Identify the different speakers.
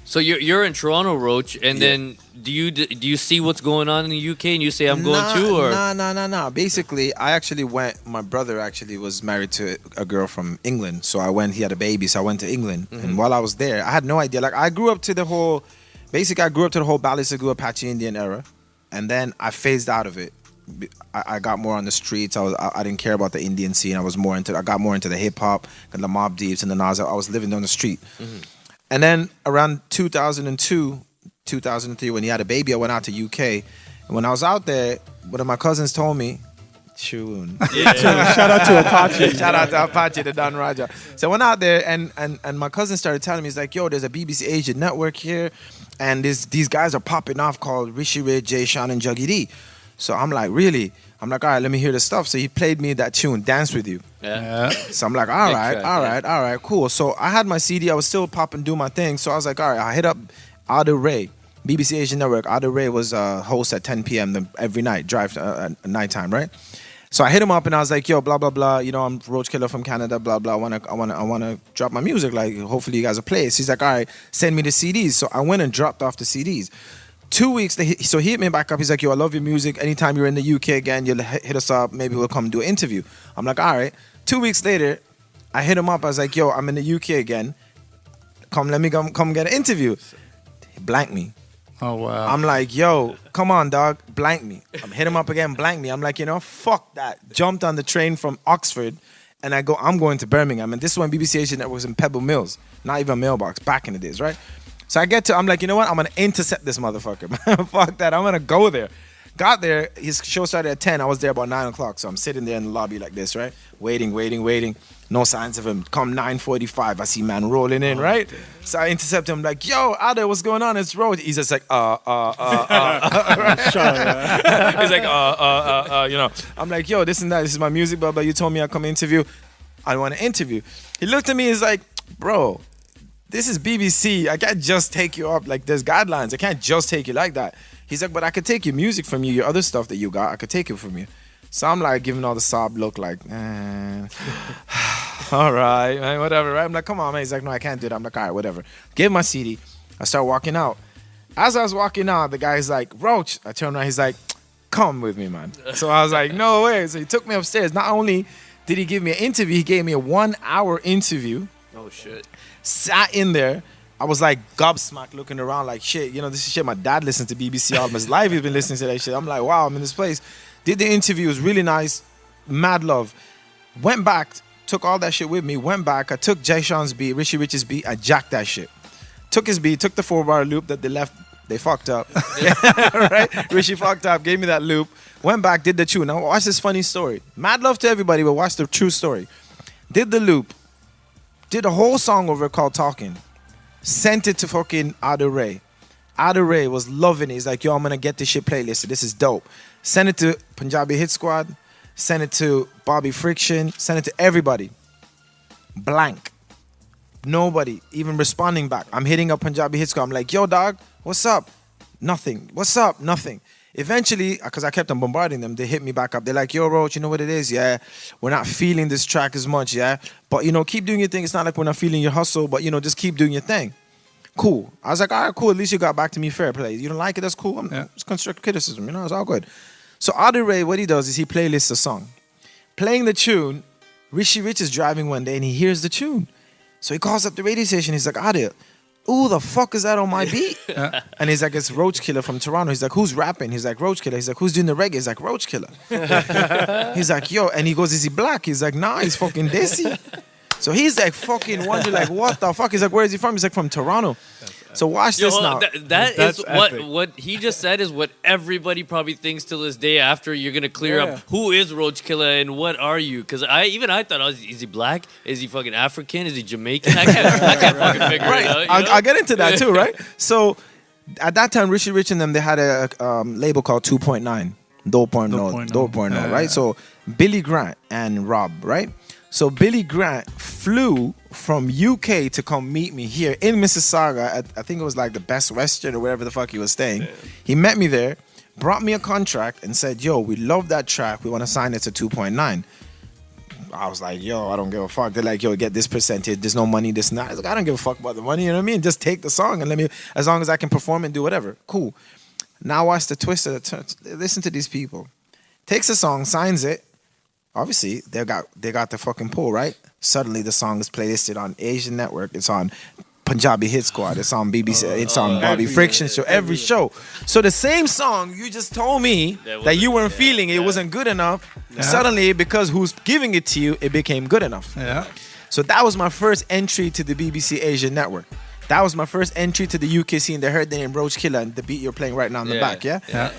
Speaker 1: So you're in Toronto, Roach, and then do you see what's going on in the UK and you say I'm going too, or
Speaker 2: Nah. Basically, I actually went. My brother actually was married to a girl from England, so I went. He had a baby, so I went to England. And while I was there, I had no idea. Like I grew up to the whole. Basically, I grew up to the whole Balisagoo Apache Indian era, and then I phased out of it. I got more on the streets. I didn't care about the Indian scene. I got more into the hip hop and the Mobb Deeps and the Nas. I was living on the street. And then around 2002, 2003, when he had a baby, I went out to UK. And when I was out there, one of my cousins told me, Shout out to Apache. Shout out to Apache, the Don Raja. So I went out there and my cousin started telling me, he's like, yo, there's a BBC Asian network here. And these guys are popping off called Rishi Ray, Jay Sean, and Juggy D. So I'm like, really? I'm like, all right, let me hear the stuff. So he played me that tune, Dance With You. Yeah. So I'm like, all right, cool. So I had my CD. I was still popping, doing my thing. So I was like, all right, I hit up Ada Ray, BBC Asian Network. Ada Ray was a host at 10 p.m. every night, drive at nighttime, right? So I hit him up and I was like, yo, blah, blah, blah. You know, I'm Roach Killa from Canada, blah, blah. I wanna drop my music. Like, hopefully you guys will play it. So he's like, all right, send me the CDs. So I went and dropped off the CDs. 2 weeks, so he hit me back up. He's like, yo, I love your music. Anytime you're in the UK again, you'll hit us up. Maybe we'll come do an interview. I'm like, all right. 2 weeks later, I hit him up. I was like, yo, I'm in the UK again. Let me come get an interview. He blanked me.
Speaker 3: Oh, wow.
Speaker 2: I'm like, yo, come on, dog. Blank me. I'm hit him up again, blank me. I'm like, you know, fuck that. Jumped on the train from Oxford, and I'm going to Birmingham. And this is when BBC Asian Network was in Pebble Mills. Not even a mailbox, back in the days, right? So I'm like, you know what? I'm going to intercept this motherfucker. Fuck that. I'm going to go there. Got there. His show started at 10. I was there about 9 o'clock. So I'm sitting there in the lobby like this, right? Waiting. No signs of him. Come 9:45, I see man rolling in, right? Damn. So I intercept him like, yo, Ada, what's going on? It's Roach. He's just like, right? He's like, you know. I'm like, yo, this and that. This is my music, blah, blah. You told me I'd come interview. I want to interview. He looked at me. He's like, bro, this is BBC. I can't just take you up. Like, there's guidelines. I can't just take you like that. He's like, but I could take your music from you, your other stuff that you got. I could take it from you. So I'm like giving all the sob look like, all right, man, whatever, right? I'm like, come on, man. He's like, no, I can't do that. I'm like, all right, whatever. Give my CD. I start walking out. As I was walking out, the guy's like, Roach. I turn around. He's like, come with me, man. So I was like, no way. So he took me upstairs. Not only did he give me an interview, he gave me a 1 hour interview.
Speaker 1: Oh, shit.
Speaker 2: Sat in there. I was like gobsmacked looking around like, shit, you know, this is shit my dad listens to BBC all his life. He's been listening to that shit. I'm like, wow, I'm in this place. Did the interview. It was really nice. Mad love. Went back, took all that shit with me. Went back. I took Jay Sean's beat, Richie Rich's beat. I jacked that shit. Took his beat, took the 4-bar loop that they left. They fucked up. Right? Richie fucked up, gave me that loop. Went back, did the tune. Now watch this funny story. Mad love to everybody, but watch the true story. Did the loop. Did a whole song over called Talking. Sent it to fucking Ada Ray. Ada Ray was loving it. He's like, yo, I'm going to get this shit playlisted. This is dope. Send it to Punjabi Hit Squad. Send it to Bobby Friction. Send it to everybody. Blank. Nobody even responding back. I'm hitting up Punjabi Hit Squad. I'm like, yo, dog, what's up? Nothing. What's up? Nothing. Eventually, because I kept on bombarding them, they hit me back up. They're like, yo, Roach, you know what it is? Yeah, we're not feeling this track as much, yeah? But, you know, keep doing your thing. It's not like we're not feeling your hustle, but, you know, just keep doing your thing. Cool. I was like, all right, cool. At least you got back to me fair play. You don't like it? That's cool. It's constructive criticism. You know, it's all good. So Ada Ray, what he does is he playlists a song. Playing the tune, Rishi Rich is driving one day and he hears the tune. So he calls up the radio station. He's like, Ada, who the fuck is that on my beat? And he's like, it's Roach Killa from Toronto. He's like, who's rapping? He's like, Roach Killa. He's like, who's doing the reggae? He's like, Roach Killa. He's like, yo. And he goes, is he black? He's like, nah, he's fucking Desi. So he's like fucking wondering, like, what the fuck? He's like, where is he from? He's like, from Toronto. So watch this now.
Speaker 1: That's what he just said is what everybody probably thinks till this day after you're going to clear up who is Roach Killa and what are you? Because I thought, is he black? Is he fucking African? Is he Jamaican? I can't fucking figure it out. You know?
Speaker 2: I'll get into that too, right? So at that time, Richie Rich and them, they had a label called 2.9. Dope.0, right? So Billy Grant and Rob, right? So Billy Grant flew from UK to come meet me here in Mississauga at, I think it was like the Best Western or wherever the fuck he was staying. Damn. He met me there, brought me a contract and said, yo, we love that track. We want to sign it to 2.9. I was like, yo, I don't give a fuck. They're like, yo, get this percentage. There's no money, this and that. I was like, I don't give a fuck about the money. You know what I mean? Just take the song and let me, as long as I can perform and do whatever. Cool. Now watch the twist of the turn. Listen to these people. Takes a song, signs it. Obviously, they got the fucking pull, right? Suddenly the song is playlisted on Asian Network. It's on Punjabi Hit Squad. It's on BBC. It's on Bobby Friction show. Every show. So the same song you just told me that you weren't feeling it wasn't good enough. Yeah. Suddenly, because who's giving it to you, it became good enough.
Speaker 3: Yeah.
Speaker 2: So that was my first entry to the BBC Asian Network. That was my first entry to the UK scene. They heard the name Roach Killa and the beat you're playing right now in the back. Yeah.